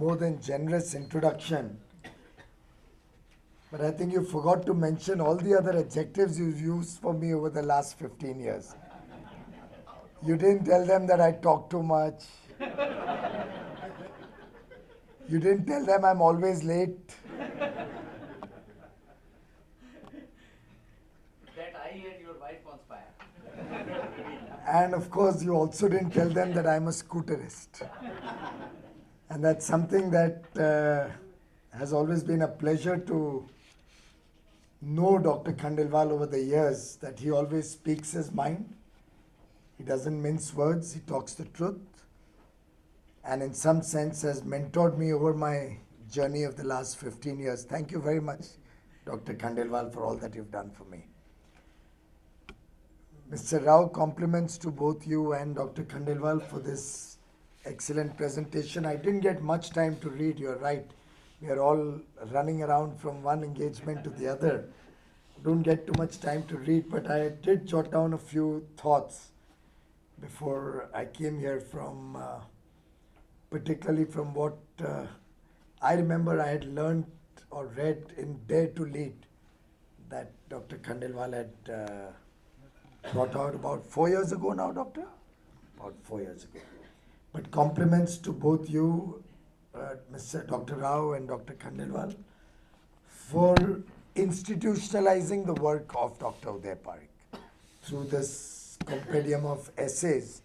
more than generous introduction, but I think you forgot to mention all the other adjectives you've used for me over the last 15 years. You didn't tell them that I talk too much. You didn't tell them I'm always late. That I and your wife conspire. And of course, you also didn't tell them that I'm a scooterist. And that's something that has always been a pleasure to know Dr. Khandelwal over the years, that he always speaks his mind. He doesn't mince words, he talks the truth. And in some sense has mentored me over my journey of the last 15 years. Thank you very much, Dr. Khandelwal, for all that you've done for me. Mr. Rao, compliments to both you and Dr. Khandelwal for this excellent presentation. I didn't get much time to read, you're right. We are all running around from one engagement to the other. Don't get too much time to read, but I did jot down a few thoughts before I came here from, particularly from what I remember I had learned or read in Dare to Lead that Dr. Khandelwal had brought out about 4 years ago now, Doctor? About 4 years ago. But compliments to both you, Mr. Dr. Rao and Dr. Khandelwal, for institutionalizing the work of Dr. Uday Parikh through this compendium of essays.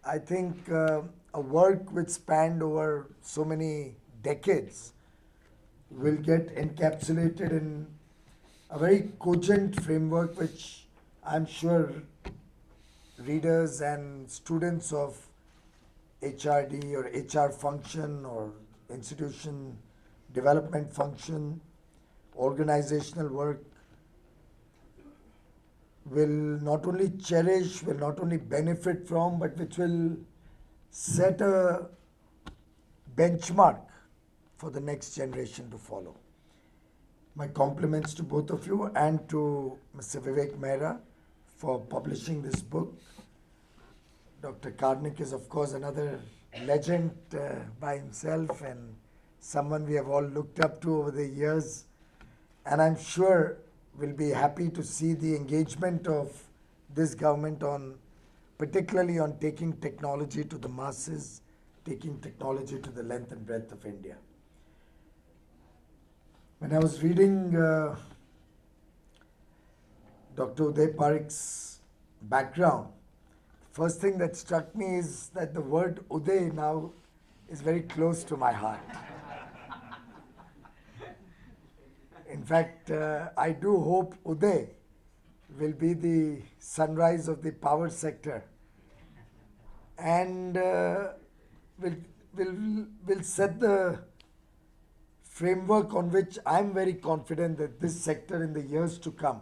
I think a work which spanned over so many decades will get encapsulated in a very cogent framework which I'm sure readers and students of HRD or HR function or institution development function, organizational work will not only cherish, will not only benefit from, but which will set a benchmark for the next generation to follow. My compliments to both of you and to Mr. Vivek Mehra for publishing this book. Dr. Karnik is, of course, another legend by himself and someone we have all looked up to over the years. And I'm sure we'll be happy to see the engagement of this government on, particularly on taking technology to the masses, taking technology to the length and breadth of India. When I was reading Dr. Uday Parikh's background, first thing that struck me is that the word Uday now is very close to my heart. In fact, I do hope Uday will be the sunrise of the power sector and will set the framework on which I'm very confident that this sector in the years to come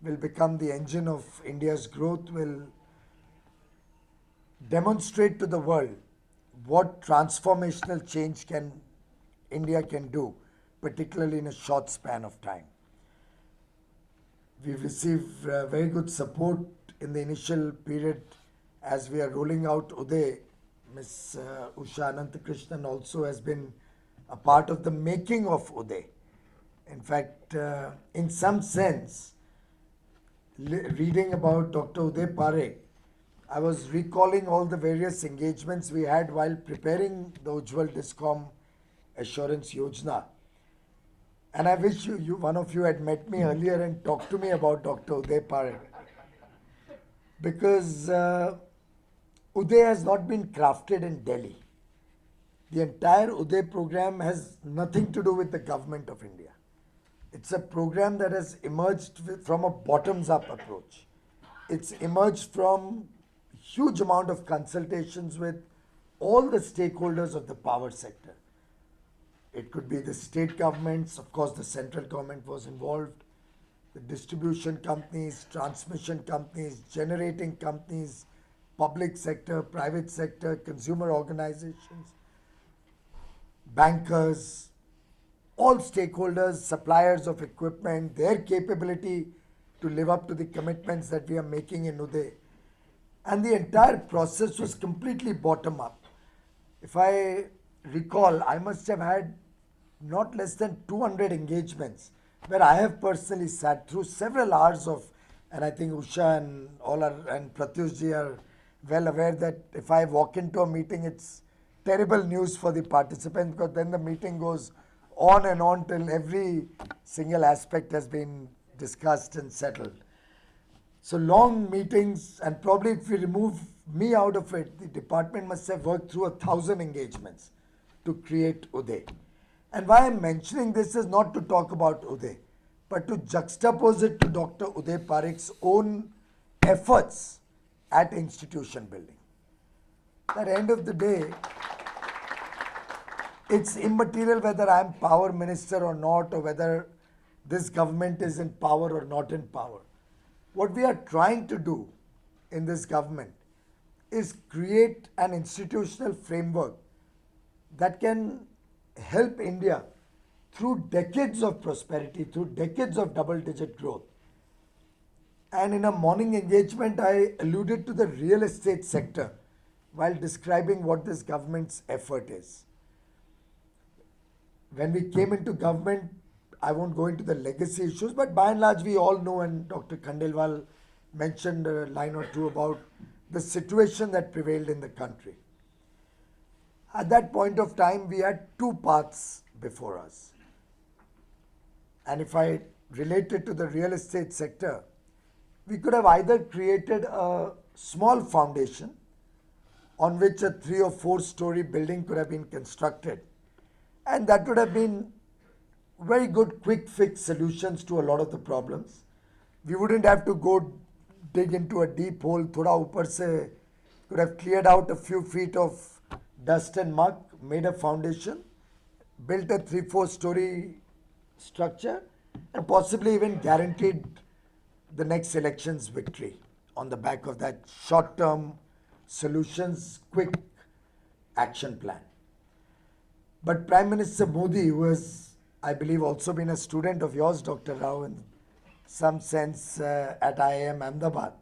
will become the engine of India's growth, will demonstrate to the world what transformational change India can do, particularly in a short span of time. We've received very good support in the initial period as we are rolling out Uday. Ms. Usha Ananthakrishnan also has been a part of the making of Uday. In fact, in some sense, reading about Dr. Uday Parikh, I was recalling all the various engagements we had while preparing the Ujjwal Discom Assurance Yojana. And I wish one of you had met me earlier and talked to me about Dr. Uday Parikh. Because Uday has not been crafted in Delhi. The entire Uday program has nothing to do with the government of India. It's a program that has emerged from a bottoms-up approach. It's emerged from huge amount of consultations with all the stakeholders of the power sector. It could be the state governments, of course the central government was involved, the distribution companies, transmission companies, generating companies, public sector, private sector, consumer organizations, bankers, all stakeholders, suppliers of equipment, their capability to live up to the commitments that we are making in Uday. And the entire process was completely bottom up. If I recall, I must have had not less than 200 engagements where I have personally sat through several hours of, and I think Usha and all are, and Pratyush ji are well aware that if I walk into a meeting, it's terrible news for the participants because then the meeting goes on and on till every single aspect has been discussed and settled. So long meetings, and probably if we remove me out of it, the department must have worked through 1,000 engagements to create Uday. And why I'm mentioning this is not to talk about Uday, but to juxtapose it to Dr. Uday Parikh's own efforts at institution building. At the end of the day, it's immaterial whether I'm power minister or not, or whether this government is in power or not in power. What we are trying to do in this government is create an institutional framework that can help India through decades of prosperity, through decades of double-digit growth. And in a morning engagement, I alluded to the real estate sector while describing what this government's effort is. When we came into government, I won't go into the legacy issues, but by and large, we all know, and Dr. Khandelwal mentioned a line or two about the situation that prevailed in the country. At that point of time, we had two paths before us. And if I relate it to the real estate sector, we could have either created a small foundation on which a 3 or 4 story building could have been constructed, and that would have been very good quick fix solutions to a lot of the problems. We wouldn't have to go dig into a deep hole. Thoda upar se could have cleared out a few feet of dust and muck, made a foundation, built a 3-4 story structure, and possibly even guaranteed the next election's victory on the back of that short term solutions, quick action plan. But Prime Minister Modi, who has, I believe, also been a student of yours, Dr. Rao, in some sense at IIM Ahmedabad,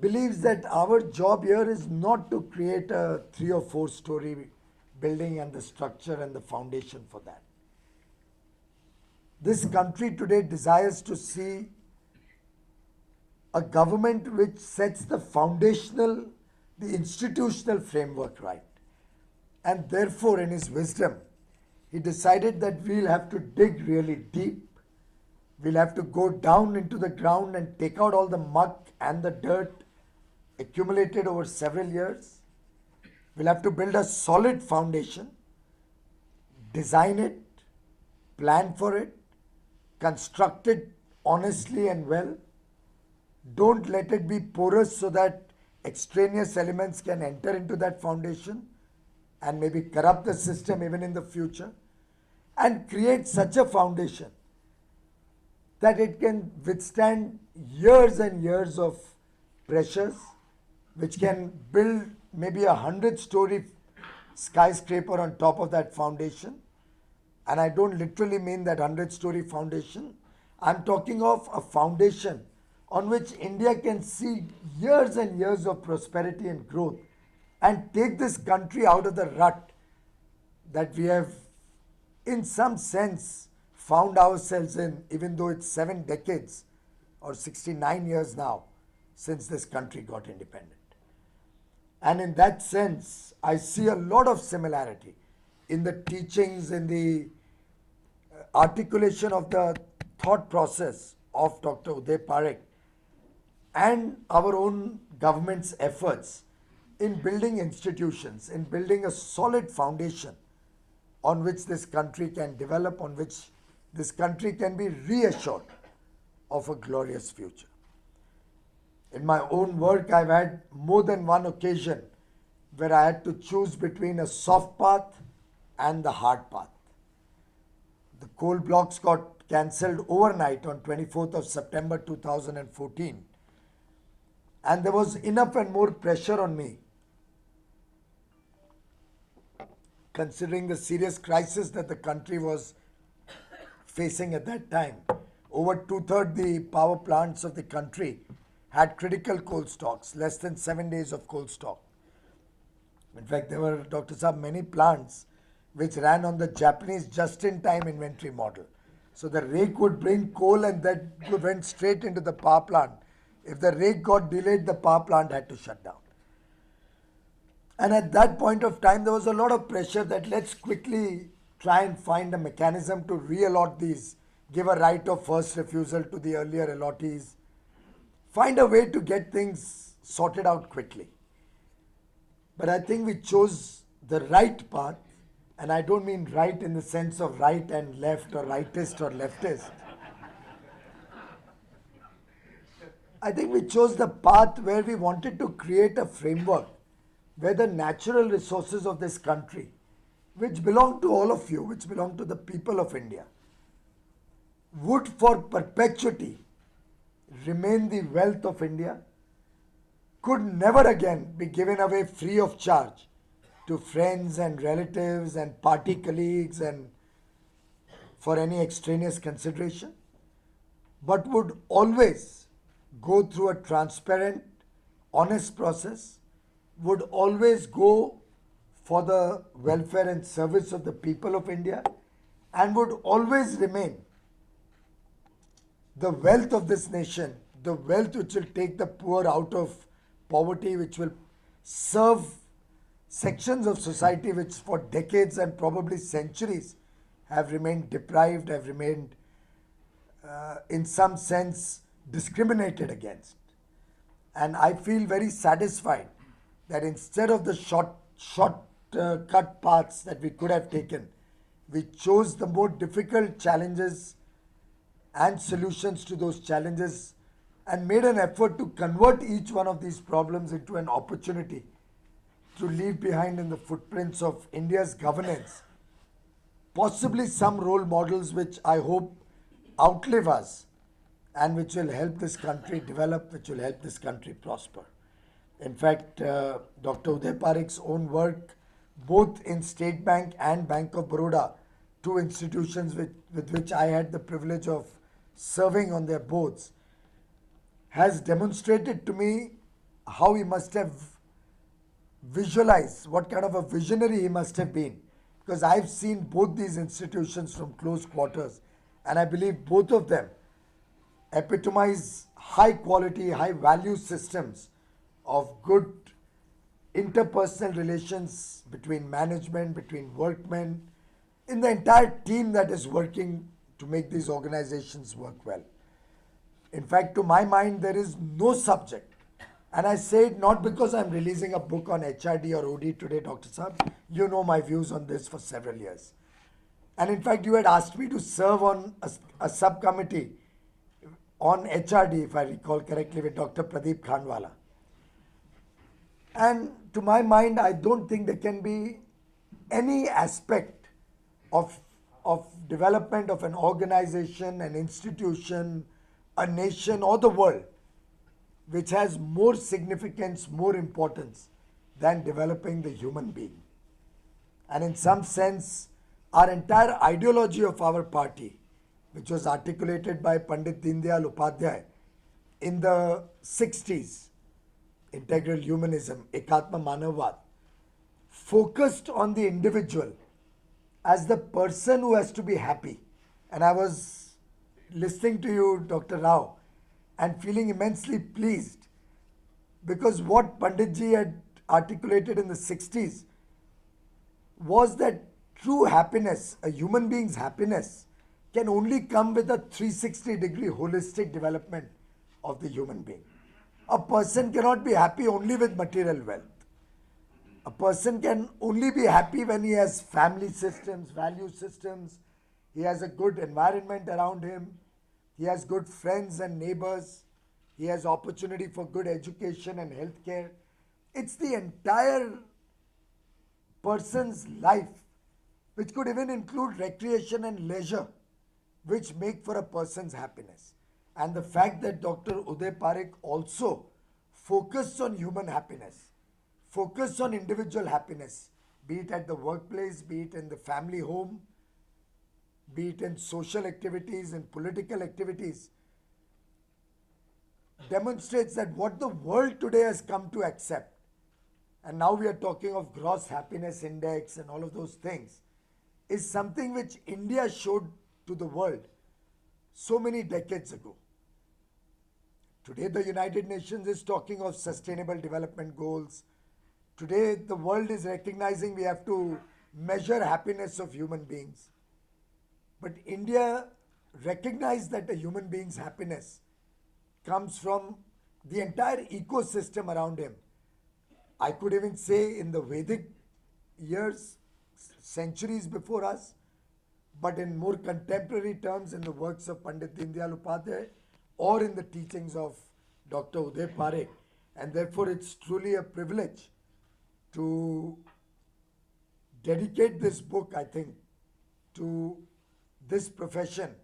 believes that our job here is not to create a 3 or 4 story building and the structure and the foundation for that. This country today desires to see a government which sets the foundational, the institutional framework right. And therefore, in his wisdom, he decided that we'll have to dig really deep. We'll have to go down into the ground and take out all the muck and the dirt accumulated over several years. We'll have to build a solid foundation, design it, plan for it, construct it honestly and well. Don't let it be porous so that extraneous elements can enter into that foundation and maybe corrupt the system even in the future, and create such a foundation that it can withstand years and years of pressures, which can build maybe 100-story skyscraper on top of that foundation. And I don't literally mean that 100-story foundation. I'm talking of a foundation on which India can see years and years of prosperity and growth, and take this country out of the rut that we have, in some sense, found ourselves in, even though it's 7 decades or 69 years now since this country got independent. And in that sense, I see a lot of similarity in the teachings, in the articulation of the thought process of Dr. Uday Parikh and our own government's efforts in building institutions, in building a solid foundation on which this country can develop, on which this country can be reassured of a glorious future. In my own work, I've had more than one occasion where I had to choose between a soft path and the hard path. The coal blocks got cancelled overnight on 24th of September 2014, and there was enough and more pressure on me, considering the serious crisis that the country was facing at that time. Over 2/3 the power plants of the country had critical coal stocks, less than 7 days of coal stock. In fact, there were, Dr. Saab, many plants which ran on the Japanese just-in-time inventory model. So the rake would bring coal and that went straight into the power plant. If the rake got delayed, the power plant had to shut down. And at that point of time, there was a lot of pressure that let's quickly try and find a mechanism to reallot these, give a right of first refusal to the earlier allottees, find a way to get things sorted out quickly. But I think we chose the right path, and I don't mean right in the sense of right and left or rightist or leftist. I think we chose the path where we wanted to create a framework where the natural resources of this country, which belong to all of you, which belong to the people of India, would for perpetuity remain the wealth of India, could never again be given away free of charge to friends and relatives and party colleagues and for any extraneous consideration, but would always go through a transparent, honest process, would always go for the welfare and service of the people of India, and would always remain the wealth of this nation, the wealth which will take the poor out of poverty, which will serve sections of society which for decades and probably centuries have remained deprived, have remained in some sense discriminated against. And I feel very satisfied that instead of the cut paths that we could have taken, we chose the more difficult challenges and solutions to those challenges and made an effort to convert each one of these problems into an opportunity to leave behind in the footprints of India's governance possibly some role models which I hope outlive us and which will help this country develop, which will help this country prosper. In fact, Dr. Uday Parikh's own work, both in State Bank and Bank of Baroda, two institutions with which I had the privilege of serving on their boards, has demonstrated to me how he must have visualized, what kind of a visionary he must have been. Because I've seen both these institutions from close quarters, and I believe both of them epitomize high quality, high value systems of good interpersonal relations between management, between workmen, in the entire team that is working to make these organizations work well. In fact, to my mind, there is no subject, and I say it not because I'm releasing a book on HRD or OD today, Dr. Saab. You know my views on this for several years. And in fact, you had asked me to serve on a subcommittee on HRD, if I recall correctly, with Dr. Pradeep Khandwala. And to my mind, I don't think there can be any aspect of development of an organization, an institution, a nation, or the world which has more significance, more importance than developing the human being. And in some sense, our entire ideology of our party, which was articulated by Pandit Deendayal Upadhyay in the 60s, integral humanism, Ekatma Manavvad, focused on the individual as the person who has to be happy. And I was listening to you, Dr. Rao, and feeling immensely pleased because what Panditji had articulated in the 60s was that true happiness, a human being's happiness, can only come with a 360-degree holistic development of the human being. A person cannot be happy only with material wealth. A person can only be happy when he has family systems, value systems, he has a good environment around him, he has good friends and neighbors, he has opportunity for good education and health care. It's the entire person's life, which could even include recreation and leisure, which make for a person's happiness. And the fact that Dr. Uday Parikh also focused on human happiness, focused on individual happiness, be it at the workplace, be it in the family home, be it in social activities and political activities, demonstrates that what the world today has come to accept, and now we are talking of gross happiness index and all of those things, is something which India showed to the world so many decades ago. Today, the United Nations is talking of sustainable development goals. Today, the world is recognizing we have to measure happiness of human beings. But India recognized that a human being's happiness comes from the entire ecosystem around him. I could even say in the Vedic years, centuries before us, but in more contemporary terms in the works of Pandit Deendayal Upadhyay or in the teachings of Dr. Uday Parekh. And therefore, it's truly a privilege to dedicate this book, I think, to this profession,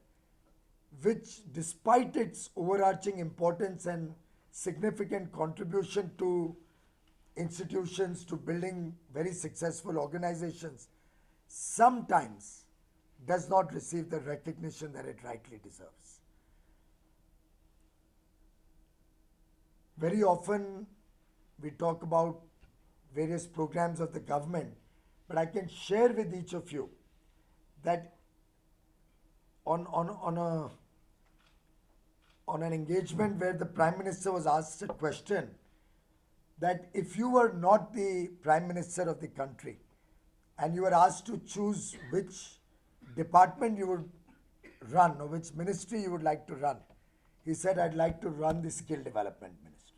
which, despite its overarching importance and significant contribution to institutions, to building very successful organizations, sometimes does not receive the recognition that it rightly deserves. Very often we talk about various programs of the government, but I can share with each of you that on an engagement where the Prime Minister was asked a question that if you were not the Prime Minister of the country and you were asked to choose which department you would run or which ministry you would like to run, he said, I'd like to run the skill development ministry.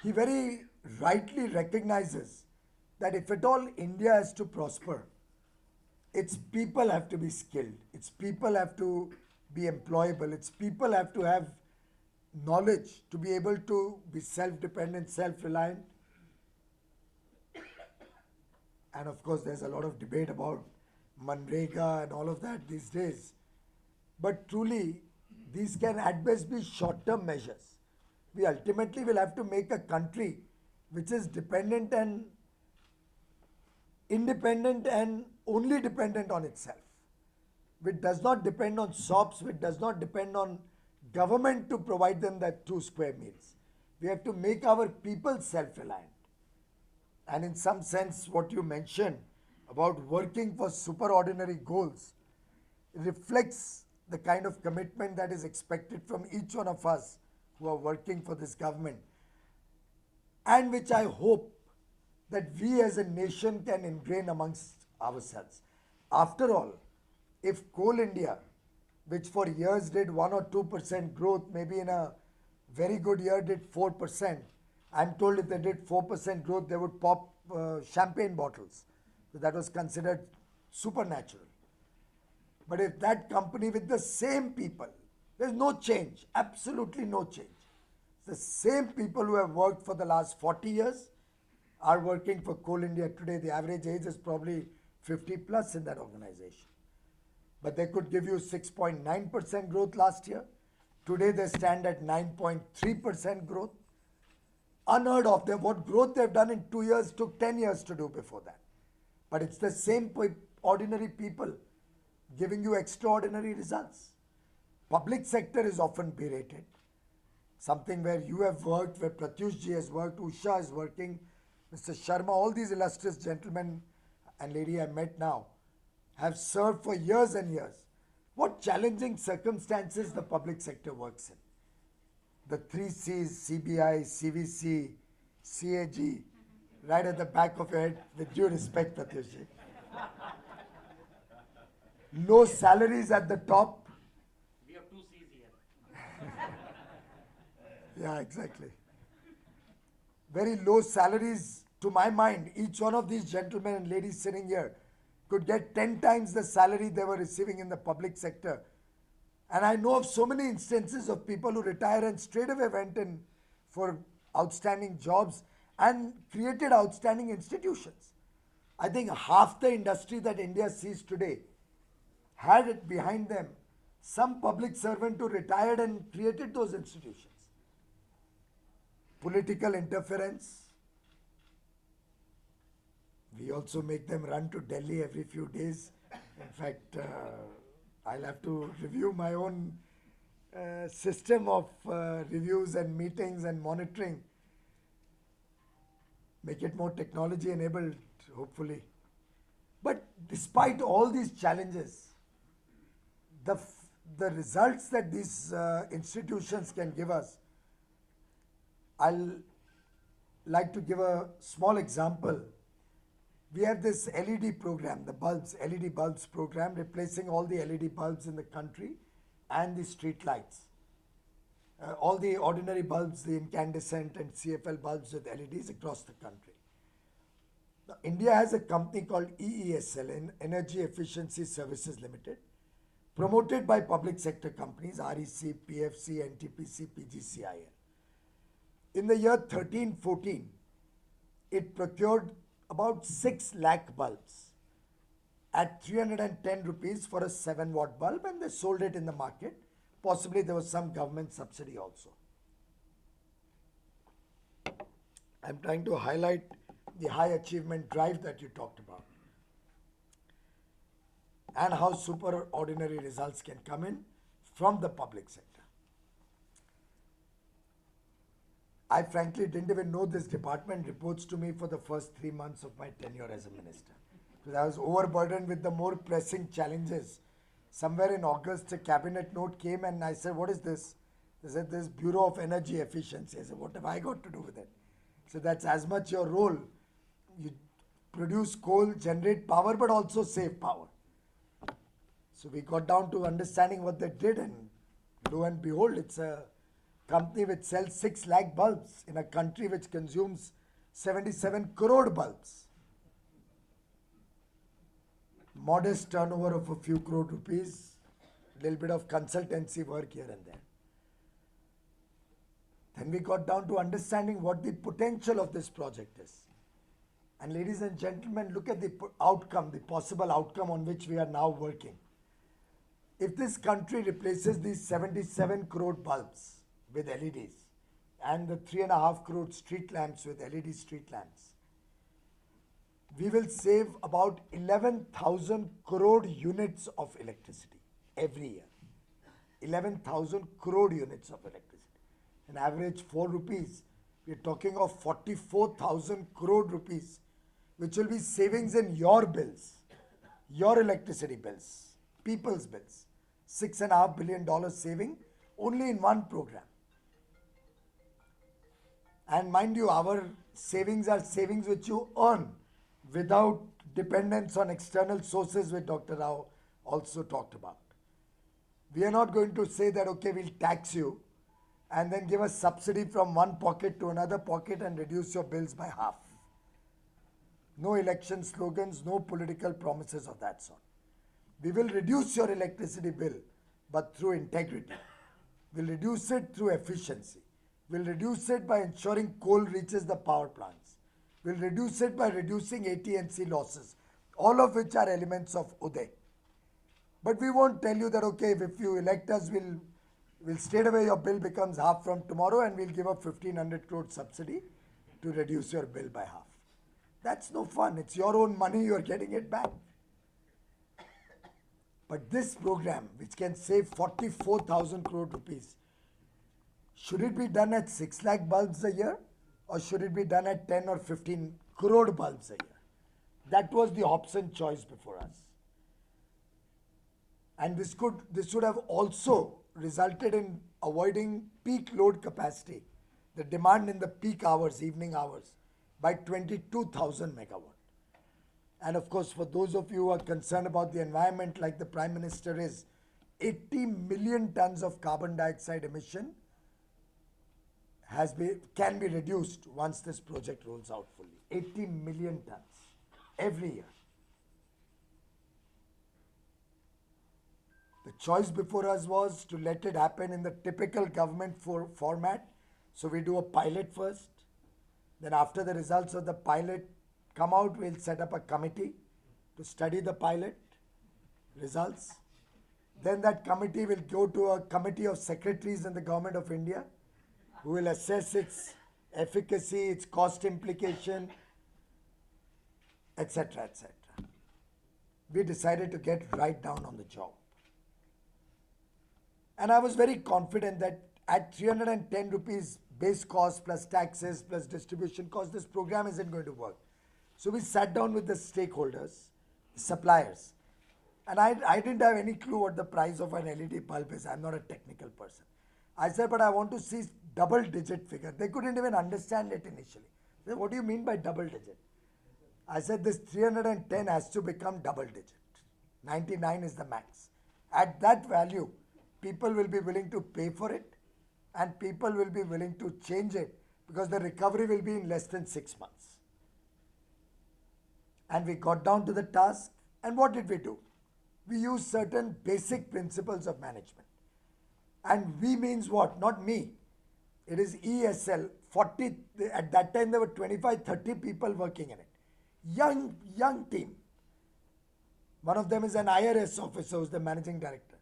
He very rightly recognizes that if at all India has to prosper, its people have to be skilled, its people have to be employable, its people have to have knowledge to be able to be self-dependent, self-reliant. And of course, there's a lot of debate about Manrega and all of that these days. But truly, these can at best be short-term measures. We ultimately will have to make a country which is dependent and independent and only dependent on itself, which does not depend on SOPs, which does not depend on government to provide them that 2 square meals. We have to make our people self-reliant. And in some sense, what you mentioned about working for superordinary goals reflects the kind of commitment that is expected from each one of us who are working for this government, and which I hope that we as a nation can ingrain amongst ourselves. After all, if Coal India, which for years did 1 or 2% growth, maybe in a very good year did 4%, I'm told if they did 4% growth, they would pop champagne bottles. So that was considered supernatural. But if that company with the same people, there's no change, absolutely no change. The same people who have worked for the last 40 years are working for Coal India today. The average age is probably 50 plus in that organization. But they could give you 6.9% growth last year. Today they stand at 9.3% growth. Unheard of. What growth they've done in 2 years took 10 years to do before that. But it's the same ordinary people giving you extraordinary results. Public sector is often berated. Something where you have worked, where Pratyush ji has worked, Usha is working, Mr. Sharma, all these illustrious gentlemen and lady I met now have served for years and years. What challenging circumstances the public sector works in. The 3 C's, CBI, CVC, CAG, right at the back of your head, with due respect, Pratyush ji. Low salaries at the top. We have 2 C's here. Yeah, exactly. Very low salaries, to my mind. Each one of these gentlemen and ladies sitting here could get 10 times the salary they were receiving in the public sector. And I know of so many instances of people who retire and straight away went in for outstanding jobs and created outstanding institutions. I think half the industry that India sees today had it behind them some public servant who retired and created those institutions. Political interference. We also make them run to Delhi every few days. In fact, I'll have to review my own system of reviews and meetings and monitoring. make it more technology enabled, hopefully. But despite all these challenges, the results that these institutions can give us, I'll like to give a small example. We have this LED program, the bulbs, LED bulbs program, replacing all the LED bulbs in the country and the street lights. All the ordinary bulbs, the incandescent and CFL bulbs with LEDs across the country. Now, India has a company called EESL, Energy Efficiency Services Limited, promoted by public sector companies, REC, PFC, NTPC, PGCIL. In the year 13-14, it procured about 6 lakh bulbs at 310 rupees for a 7-watt bulb, and they sold it in the market. Possibly there was some government subsidy also. I'm trying to highlight the high achievement drive that you talked about and how super ordinary results can come in from the public sector. I frankly didn't even know this department reports to me for the first 3 months of my tenure as a minister, because I was overburdened with the more pressing challenges. Somewhere in August, a cabinet note came and I said, what is this? They said, this Bureau of Energy Efficiency. I said, what have I got to do with it? So that's as much your role. You produce coal, generate power, but also save power. So we got down to understanding what they did, and lo and behold, it's a company which sells 6 lakh bulbs in a country which consumes 77 crore bulbs. Modest turnover of a few crore rupees, little bit of consultancy work here and there. Then we got down to understanding what the potential of this project is. And ladies and gentlemen, look at the outcome, the possible outcome on which we are now working. If this country replaces these 77 crore bulbs with LEDs and the 3.5 crore street lamps with LED street lamps, we will save about 11,000 crore units of electricity every year. 11,000 crore units of electricity. An average 4 rupees, we are talking of 44,000 crore rupees, which will be savings in your bills, your electricity bills, people's bills. $6.5 billion saving only in one program. And mind you, our savings are savings which you earn without dependence on external sources, which Dr. Rao also talked about. We are not going to say that, okay, we'll tax you and then give a subsidy from one pocket to another pocket and reduce your bills by half. No election slogans, no political promises of that sort. We will reduce your electricity bill, but through integrity. We'll reduce it through efficiency. We'll reduce it by ensuring coal reaches the power plants. We'll reduce it by reducing AT&C losses, all of which are elements of Uday. But we won't tell you that, okay, if you elect us, we'll straight away your bill becomes half from tomorrow and we'll give a 1,500 crore subsidy to reduce your bill by half. That's no fun. It's your own money, you're getting it back. But this program, which can save 44,000 crore rupees, should it be done at 6 lakh bulbs a year, or should it be done at 10 or 15 crore bulbs a year? That was the Hobson choice before us. And this would have also resulted in avoiding peak load capacity, the demand in the peak hours, evening hours, by 22,000 megawatt. And of course, for those of you who are concerned about the environment, like the Prime Minister is, 80 million tons of carbon dioxide emission can be reduced once this project rolls out fully. 80 million tons every year. The choice before us was to let it happen in the typical government format. So we do a pilot first. Then after the results of the pilot come out, we'll set up a committee to study the pilot results. Then that committee will go to a committee of secretaries in the Government of India who will assess its efficacy, its cost implication, etc., etc. We decided to get right down on the job. And I was very confident that at 310 rupees base cost plus taxes plus distribution cost, this program isn't going to work. So we sat down with the stakeholders, suppliers, and I didn't have any clue what the price of an LED bulb is. I'm not a technical person. I said, but I want to see double digit figure. They couldn't even understand it initially. They said, what do you mean by double digit? I said, this 310 has to become double digit. 99 is the max. At that value, people will be willing to pay for it and people will be willing to change it because the recovery will be in less than 6 months. And we got down to the task, and what did we do? We used certain basic principles of management. And we means what? Not me. It is ESL. 40, at that time there were 25, 30 people working in it. Young team. One of them is an IRS officer who's the managing director.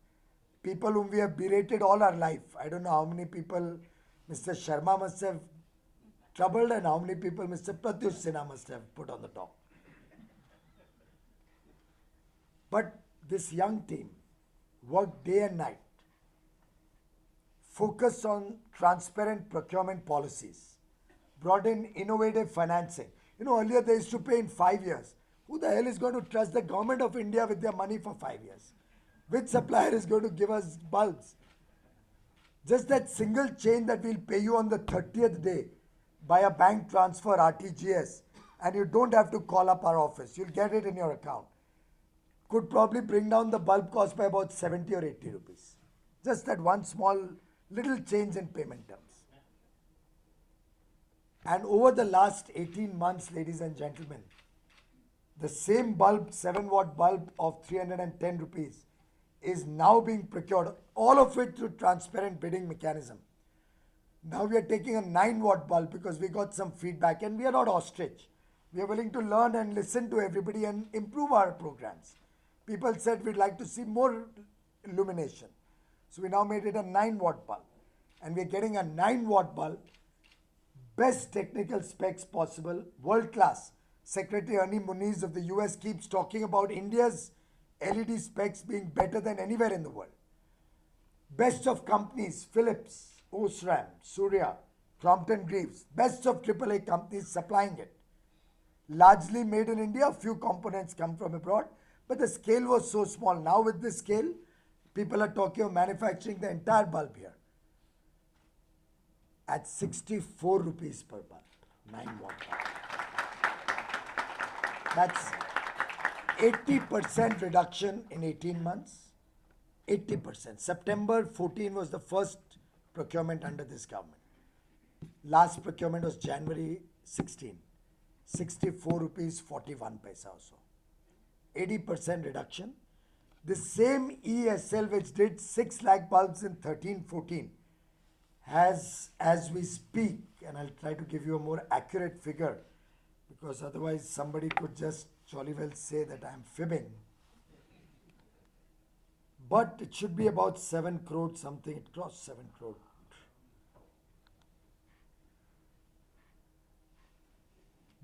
People whom we have berated all our life. I don't know how many people Mr. Sharma must have troubled and how many people Mr. Pratyush Sinha must have put on the top. But this young team worked day and night, focused on transparent procurement policies, brought in innovative financing. You know, earlier they used to pay in 5 years. Who the hell is going to trust the government of India with their money for 5 years? Which supplier is going to give us bulbs? Just that single chain that we'll pay you on the 30th day by a bank transfer, RTGS, and you don't have to call up our office. You'll get it in your account. Could probably bring down the bulb cost by about 70 or 80 rupees. Just that one small little change in payment terms. And over the last 18 months, ladies and gentlemen, the same bulb, 7-watt bulb of 310 rupees is now being procured, all of it through transparent bidding mechanism. Now we are taking a 9-watt bulb because we got some feedback, and we are not ostrich. We are willing to learn and listen to everybody and improve our programs. People said we'd like to see more illumination. So we now made it a 9-watt bulb. And we're getting a 9-watt bulb, best technical specs possible, world class. Secretary Ernie Moniz of the US keeps talking about India's LED specs being better than anywhere in the world. Best of companies, Philips, Osram, Surya, Crompton Greaves, best of AAA companies supplying it. Largely made in India, few components come from abroad, but the scale was so small. Now with this scale, people are talking of manufacturing the entire bulb here at 64 rupees per bulb, 9-watt bulb. That's 80% reduction in 18 months. 80%. September 14 was the first procurement under this government. Last procurement was January 16. 64 rupees 41 paisa or so. 80% reduction. The same ESL which did 6 lakh bulbs in 13-14 has, as we speak, and I'll try to give you a more accurate figure because otherwise somebody could just jolly well say that I'm fibbing. But it should be about 7 crore something. It crossed 7 crore.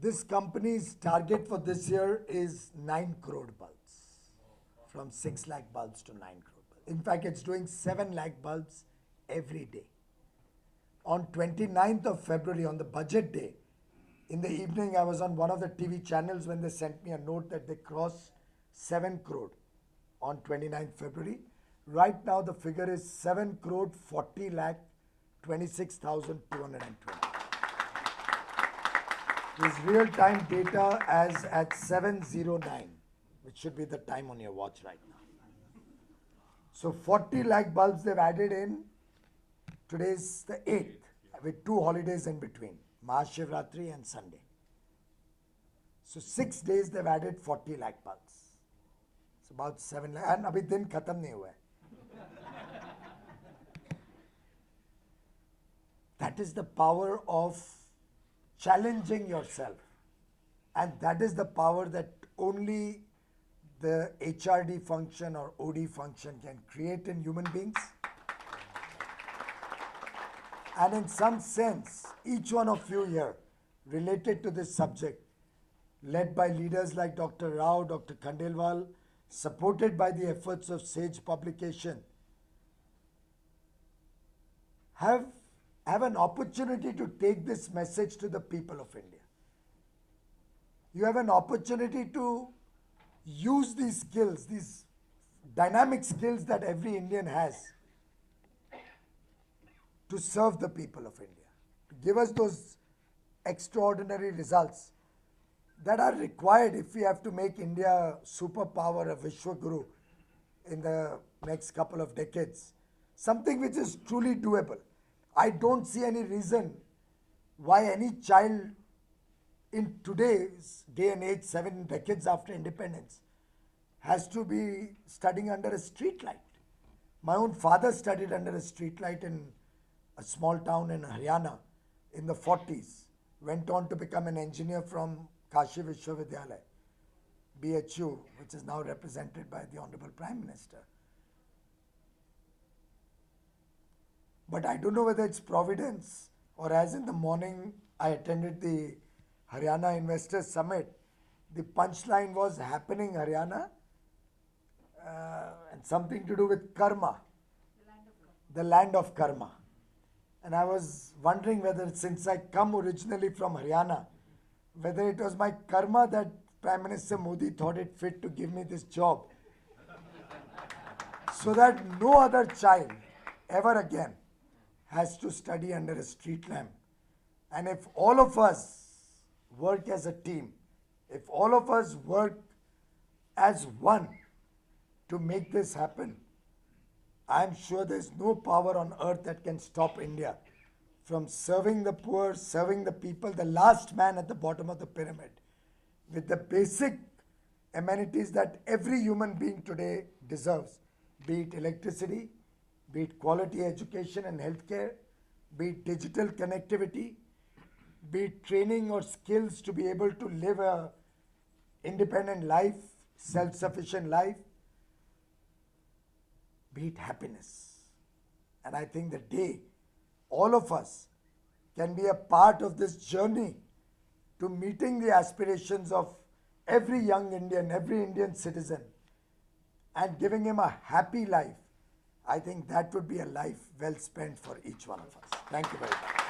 This company's target for this year is 9 crore bulbs. From 6 lakh bulbs to 9 crore bulbs. In fact, it's doing 7 lakh bulbs every day. On 29th of February, on the budget day, in the evening, I was on one of the TV channels when they sent me a note that they crossed 7 crore on 29th February. Right now, the figure is 7 crore 40 lakh 26,220. This real-time data as at 7:09, which should be the time on your watch right now. So 40 lakh bulbs they've added in. Today's the 8th, with 2 holidays in between, Mahashivratri and Sunday. So 6 days they've added 40 lakh bulbs. It's about 7 lakh, and abhi din khatam nahi hua hai. That is the power of challenging yourself. And that is the power that only the HRD function or OD function can create in human beings. And in some sense, each one of you here related to this subject, led by leaders like Dr. Rao, Dr. Khandelwal, supported by the efforts of SAGE publication, have have an opportunity to take this message to the people of India. You have an opportunity to use these skills, these dynamic skills that every Indian has, to serve the people of India, to give us those extraordinary results that are required if we have to make India a superpower, a Vishwaguru in the next couple of decades. Something which is truly doable. I don't see any reason why any child in today's day and age, 7 decades after independence, has to be studying under a street light. My own father studied under a street light in a small town in Haryana in the 40s, went on to become an engineer from Kashi Vishwavidyalaya, BHU, which is now represented by the Honorable Prime Minister. But I don't know whether it's providence or as in the morning I attended the Haryana Investors Summit, the punchline was happening Haryana and something to do with karma, the land of karma. And I was wondering whether since I come originally from Haryana, whether it was my karma that Prime Minister Modi thought it fit to give me this job so that no other child ever again has to study under a street lamp. And if all of us work as a team, if all of us work as one to make this happen, I'm sure there's no power on earth that can stop India from serving the poor, serving the people, the last man at the bottom of the pyramid, with the basic amenities that every human being today deserves, be it electricity, be it quality education and healthcare, be it digital connectivity, be it training or skills to be able to live a independent life, self-sufficient life, be it happiness. And I think the day all of us can be a part of this journey to meeting the aspirations of every young Indian, every Indian citizen, and giving him a happy life, I think that would be a life well spent for each one of us. Thank you very much.